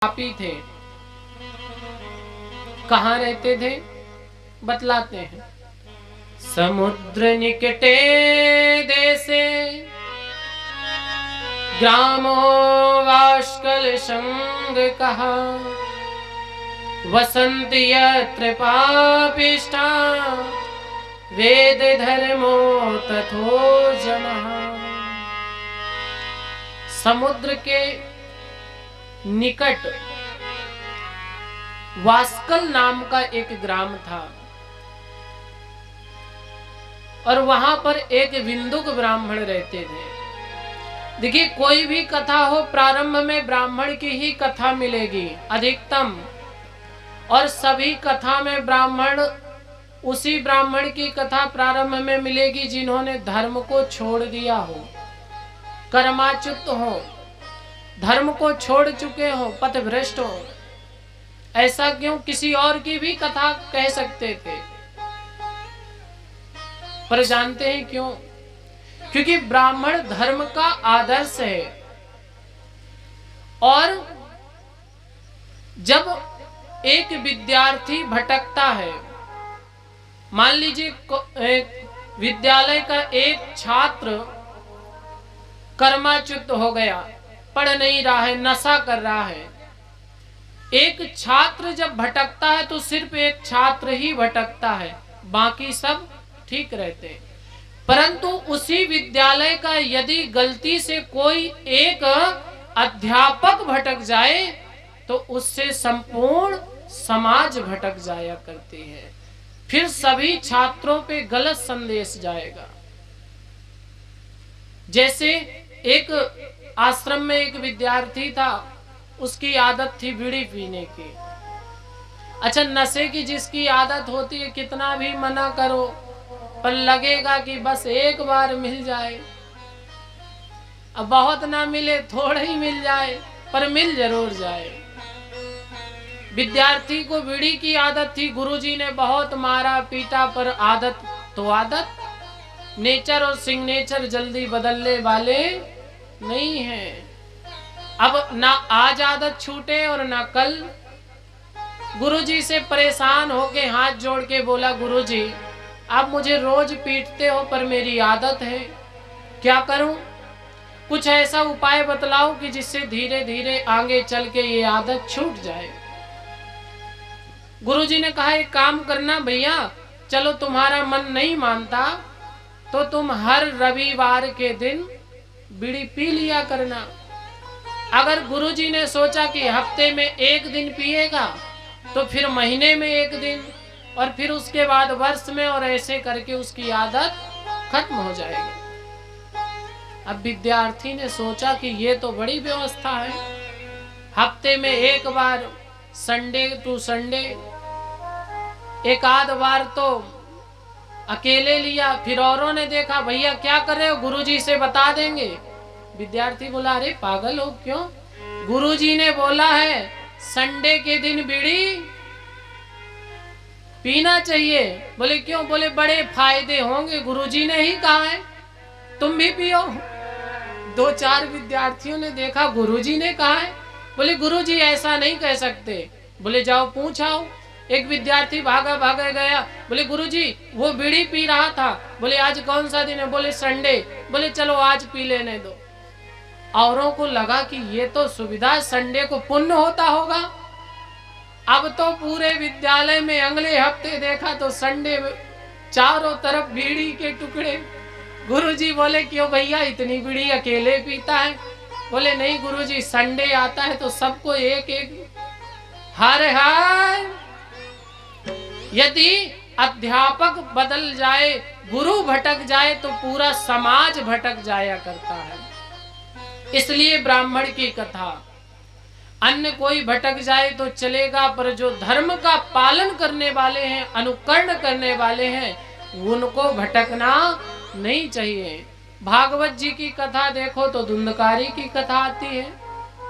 पापी थे। कहाँ रहते थे बतलाते हैं। समुद्र निकटे देशे ग्रामो वाष्कल संग कहा वसंति यत्र पापिष्ठा वेद धर्मो तथो जनः। समुद्र के निकट वास्कल नाम का एक ग्राम था और वहां पर एक विंदुक ब्राह्मण रहते थे। देखिए, कोई भी कथा हो प्रारंभ में ब्राह्मण की ही कथा मिलेगी अधिकतम, और सभी कथा में ब्राह्मण उसी ब्राह्मण की कथा प्रारंभ में मिलेगी जिन्होंने धर्म को छोड़ दिया हो, कर्माच्युत हो, धर्म को छोड़ चुके हो, पथभ्रष्ट हो। ऐसा क्यों? किसी और की भी कथा कह सकते थे, पर जानते हैं क्यों? क्योंकि ब्राह्मण धर्म का आदर्श है। और जब एक विद्यार्थी भटकता है, मान लीजिए विद्यालय का एक छात्र कर्माच्युत हो गया, पढ़ नहीं रहा है, नशा कर रहा है। एक छात्र जब भटकता है तो सिर्फ एक छात्र ही भटकता है, बाकी सब ठीक रहते हैं। परंतु उसी विद्यालय का यदि गलती से कोई एक अध्यापक भटक जाए तो उससे संपूर्ण समाज भटक जाया करती है। फिर सभी छात्रों पे गलत संदेश जाएगा। जैसे एक आश्रम में एक विद्यार्थी था, उसकी आदत थी बीड़ी पीने की। अच्छा, नशे की जिसकी आदत होती है कितना भी मना करो पर लगेगा कि बस एक बार मिल जाए, अब बहुत ना मिले, थोड़ा ही मिल जाए, पर मिल जरूर जाए। विद्यार्थी को बीड़ी की आदत थी, गुरुजी ने बहुत मारा पीटा, पर आदत तो आदत, नेचर और सिग्नेचर जल्दी बदलने वाले नहीं है। अब ना आज आदत छूटे और ना कल। गुरुजी से परेशान होके हाथ जोड़ के बोला, गुरुजी आप मुझे रोज पीटते हो पर मेरी आदत है, क्या करूं? कुछ ऐसा उपाय बतलाओ कि जिससे धीरे धीरे आगे चल के ये आदत छूट जाए। गुरुजी ने कहा, एक काम करना भैया, चलो तुम्हारा मन नहीं मानता तो तुम हर रविवार के दिन बीड़ी पी लिया करना। अगर गुरुजी ने सोचा कि हफ्ते में एक दिन पिएगा तो फिर महीने में एक दिन, और फिर उसके बाद वर्ष में, और ऐसे करके उसकी आदत खत्म हो जाएगी। अब विद्यार्थी ने सोचा कि ये तो बड़ी व्यवस्था है, हफ्ते में एक बार संडे टू संडे, एक आध बार तो अकेले लिया। फिर औरों ने देखा, भैया क्या कर रहे हो, गुरुजी से बता देंगे। विद्यार्थी बोला, अरे पागल हो क्यों, गुरुजी ने बोला है संडे के दिन बीड़ी पीना चाहिए। बोले क्यों? बोले बड़े फायदे होंगे, गुरुजी ने ही कहा है, तुम भी पियो। दो चार विद्यार्थियों ने देखा गुरुजी ने कहा है, बोले गुरुजी ऐसा नहीं कह सकते। बोले जाओ पूछाओ। एक विद्यार्थी भागा भागा गया, बोले गुरुजी वो बीड़ी पी रहा था। बोले आज कौन सा दिन है? बोले संडे। बोले चलो आज पी लेने दो। औरों को लगा कि ये तो सुविधा, संडे को पुण्य होता होगा। अब तो पूरे विद्यालय में अगले हफ्ते देखा तो संडे चारों तरफ बीड़ी के टुकड़े। गुरुजी बोले क्यों भैया इतनी बीड़ी अकेले पीता है? बोले नहीं गुरुजी, संडे आता है तो सबको एक एक। हर हाय, यदि अध्यापक बदल जाए, गुरु भटक जाए तो पूरा समाज भटक जाया करता है। इसलिए ब्राह्मण की कथा, अन्य कोई भटक जाए तो चलेगा, पर जो धर्म का पालन करने वाले हैं, अनुकरण करने वाले हैं, उनको भटकना नहीं चाहिए। भागवत जी की कथा देखो तो धुंधकारी की कथा आती है,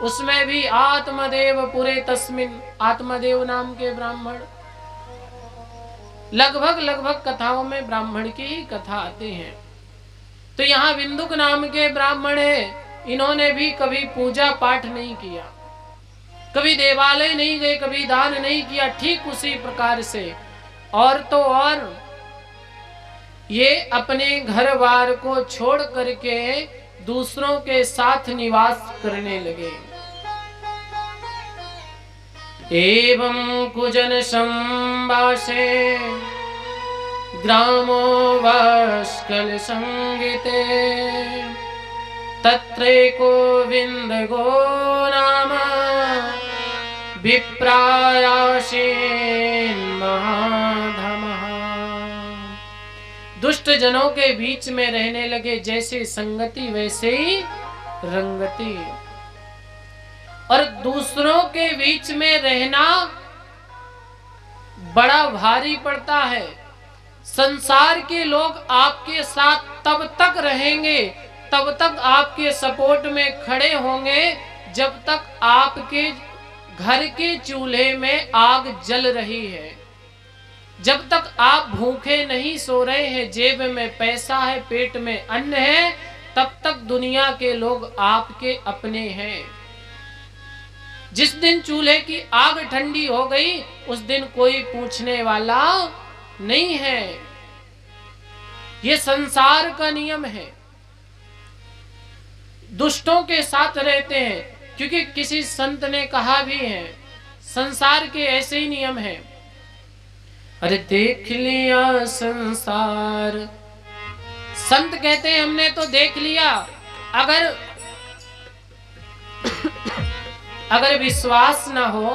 उसमें भी आत्मदेव पुरे तस्मिन, आत्मदेव नाम के ब्राह्मण, लगभग कथाओं में ब्राह्मण की ही कथा आती है। तो यहाँ विंदुक नाम के ब्राह्मण है, इन्होंने भी कभी पूजा पाठ नहीं किया, कभी देवालय नहीं गए, कभी दान नहीं किया। ठीक उसी प्रकार से और तो और ये अपने घर बार को छोड़ करके दूसरों के साथ निवास करने लगे। एवं कुजन संवासे ग्रामो वस्कल संगीते तत्रैको विन्दगो नाम विप्रायासीन महाधमः। दुष्ट जनों के बीच में रहने लगे, जैसे संगति वैसे ही रंगति। और दूसरों के बीच में रहना बड़ा भारी पड़ता है। संसार के लोग आपके साथ तब तक रहेंगे, तब तक आपके सपोर्ट में खड़े होंगे जब तक आपके घर के चूल्हे में आग जल रही है, जब तक आप भूखे नहीं सो रहे हैं, जेब में पैसा है, पेट में अन्न है, तब तक दुनिया के लोग आपके अपने हैं। जिस दिन चूल्हे की आग ठंडी हो गई, उस दिन कोई पूछने वाला नहीं है। ये संसार का नियम है। दुष्टों के साथ रहते हैं, क्योंकि किसी संत ने कहा भी है, संसार के ऐसे ही नियम है। अरे देख लिया संसार, संत कहते हैं हमने तो देख लिया। अगर विश्वास ना हो